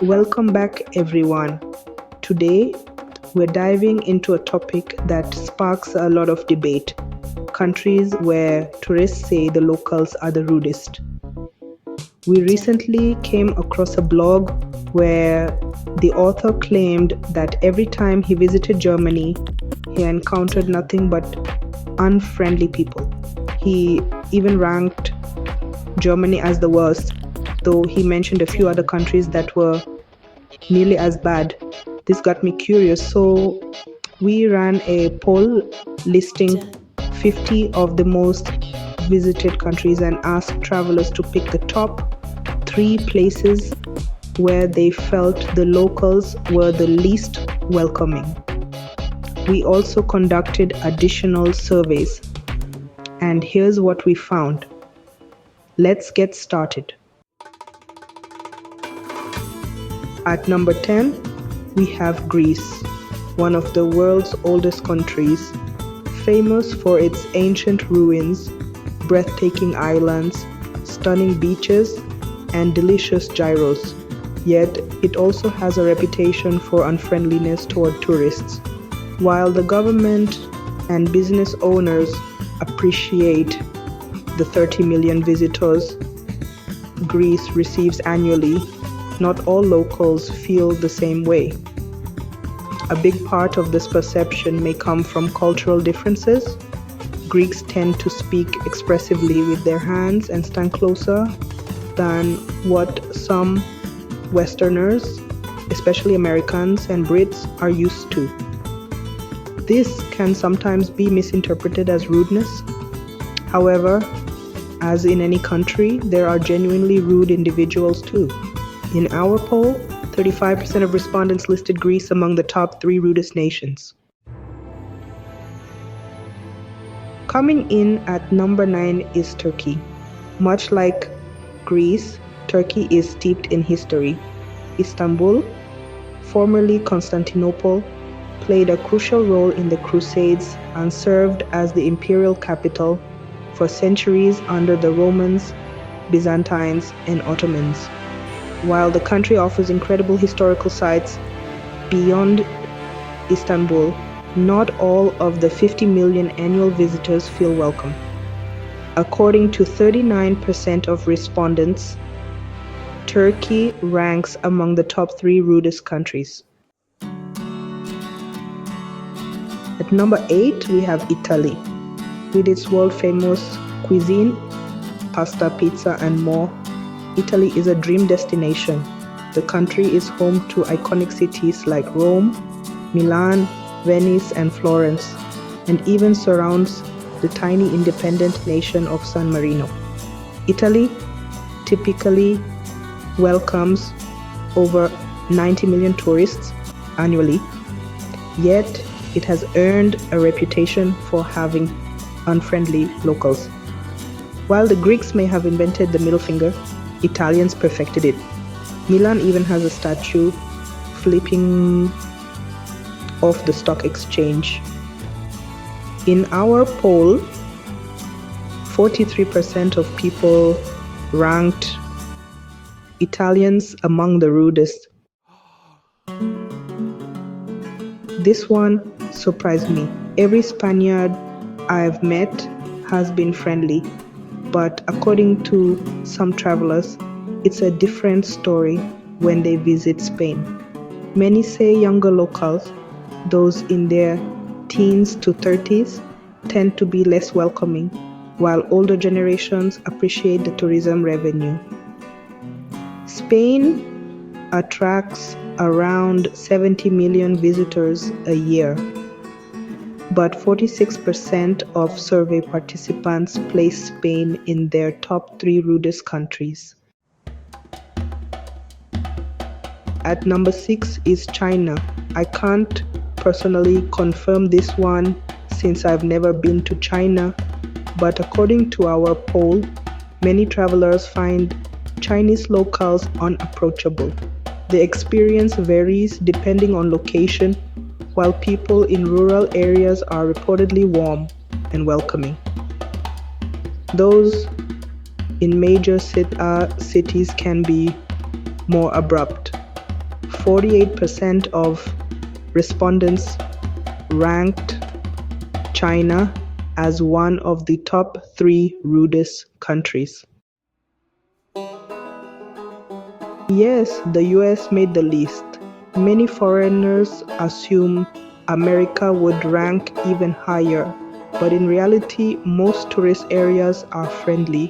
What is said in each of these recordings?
Welcome back, everyone. Today, we're diving into a topic that sparks a lot of debate: countries where tourists say the locals are the rudest. We recently came across a blog where the author claimed that every time he visited Germany, he encountered nothing but unfriendly people. He even ranked Germany as the worst, though he mentioned a few other countries that were nearly as bad. This got me curious, so we ran a poll listing 50 of the most visited countries and asked travelers to pick the top three places where they felt the locals were the least welcoming. We also conducted additional surveys, and here's what we found. Let's get started. At number 10, we have Greece, one of the world's oldest countries, famous for its ancient ruins, breathtaking islands, stunning beaches, and delicious gyros. Yet, it also has a reputation for unfriendliness toward tourists. While the government and business owners appreciate the 30 million visitors Greece receives annually, not all locals feel the same way. A big part of this perception may come from cultural differences. Greeks tend to speak expressively with their hands and stand closer than what some Westerners, especially Americans and Brits, are used to. This can sometimes be misinterpreted as rudeness. However, as in any country, there are genuinely rude individuals too. In our poll, 35% of respondents listed Greece among the top 3 rudest nations. Coming in at number 9 is Turkey. Much like Greece, Turkey is steeped in history. Istanbul, formerly Constantinople, played a crucial role in the Crusades and served as the imperial capital for centuries under the Romans, Byzantines, and Ottomans. While the country offers incredible historical sites beyond Istanbul, not all of the 50 million annual visitors feel welcome. According to 39% of respondents, Turkey ranks among the top 3 rudest countries. At number 8, we have Italy. With its world-famous cuisine, pasta, pizza, and more, Italy is a dream destination. The country is home to iconic cities like Rome, Milan, Venice, and Florence, and even surrounds the tiny independent nation of San Marino. Italy typically welcomes over 90 million tourists annually, yet it has earned a reputation for having unfriendly locals. While the Greeks may have invented the middle finger, Italians perfected it. Milan even has a statue flipping off the stock exchange. In our poll, 43% of people ranked Italians among the rudest. This one surprised me. Every Spaniard I've met has been friendly, but according to some travelers, it's a different story when they visit Spain. Many say younger locals, those in their teens to 30s, tend to be less welcoming, while older generations appreciate the tourism revenue. Spain attracts around 70 million visitors a year, but 46% of survey participants place Spain in their top 3 rudest countries. At number 6 is China. I can't personally confirm this one since I've never been to China, but according to our poll, many travelers find Chinese locals unapproachable. The experience varies depending on location, while people in rural areas are reportedly warm and welcoming. Those in major cities can be more abrupt. 48% of respondents ranked China as one of the top 3 rudest countries. Yes, the US made the list. Many foreigners assume America would rank even higher, but in reality, most tourist areas are friendly,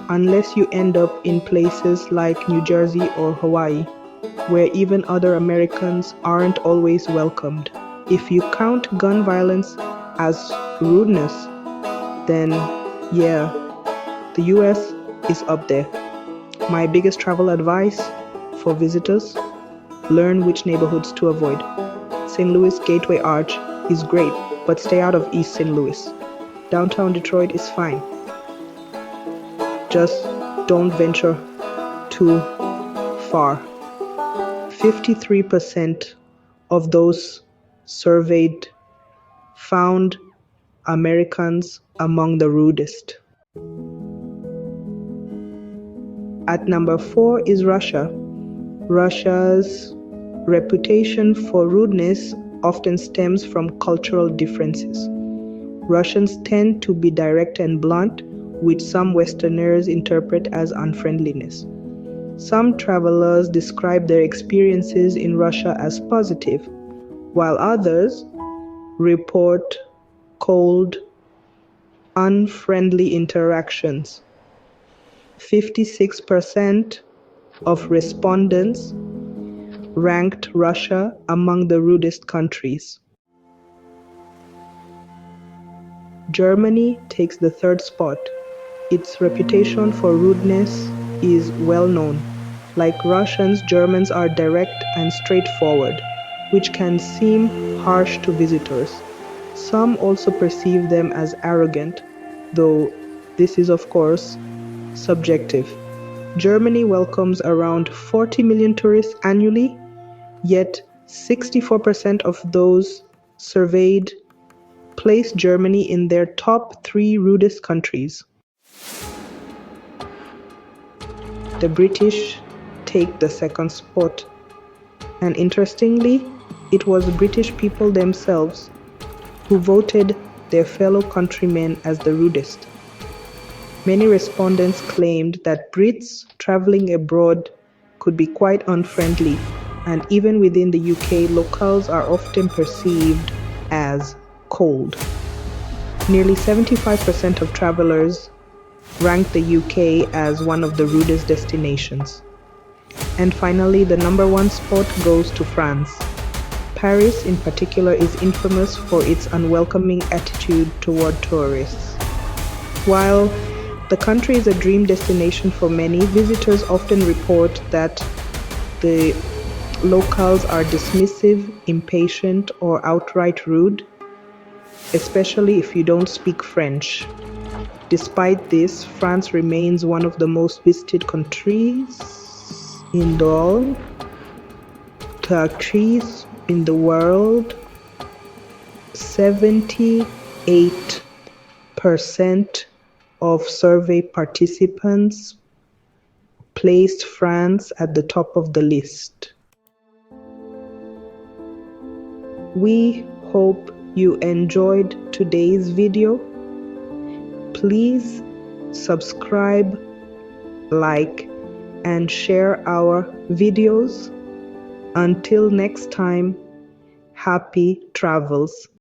unless you end up in places like New Jersey or Hawaii, where even other Americans aren't always welcomed. If you count gun violence as rudeness, then yeah, the US is up there. My biggest travel advice for visitors: learn which neighborhoods to avoid. St. Louis Gateway Arch is great, but stay out of East St. Louis. Downtown Detroit is fine. Just don't venture too far. 53% of those surveyed found Americans among the rudest. At number 4 is Russia. Russia's reputation for rudeness often stems from cultural differences. Russians tend to be direct and blunt, which some Westerners interpret as unfriendliness. Some travelers describe their experiences in Russia as positive, while others report cold, unfriendly interactions. 56% of respondents ranked Russia among the rudest countries. Germany takes the 3rd spot. Its reputation for rudeness is well known. Like Russians, Germans are direct and straightforward, which can seem harsh to visitors. Some also perceive them as arrogant, though this is, of course, subjective. Germany welcomes around 40 million tourists annually, yet 64% of those surveyed placed Germany in their top 3 rudest countries. The British take the 2nd spot, and interestingly, it was the British people themselves who voted their fellow countrymen as the rudest. Many respondents claimed that Brits traveling abroad could be quite unfriendly, and even within the UK, locals are often perceived as cold. Nearly 75% of travelers rank the UK as one of the rudest destinations. And finally, the number 1 spot goes to France. Paris in particular is infamous for its unwelcoming attitude toward tourists. While the country is a dream destination for many, visitors often report that the locals are dismissive, impatient, or outright rude, especially if you don't speak French. Despite this, France remains one of the most visited countries in the world. 78% of survey participants placed France at the top of the list. We hope you enjoyed today's video. Please subscribe, like, and share our videos. Until next time, happy travels.